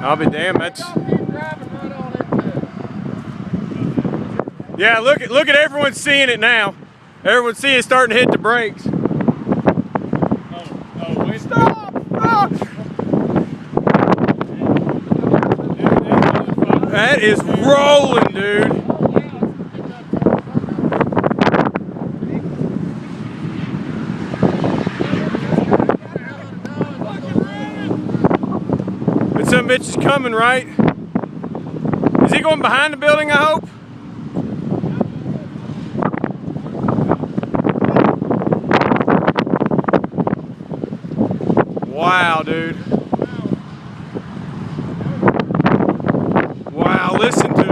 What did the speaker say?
I'll be damned. That's. Yeah, look at everyone seeing it now. Everyone's seeing it starting to hit the brakes. Oh, wait. Stop! Stop! That is rolling, dude. But some bitch is coming, right? Is he going behind the building, I hope? Wow, dude. Wow, listen to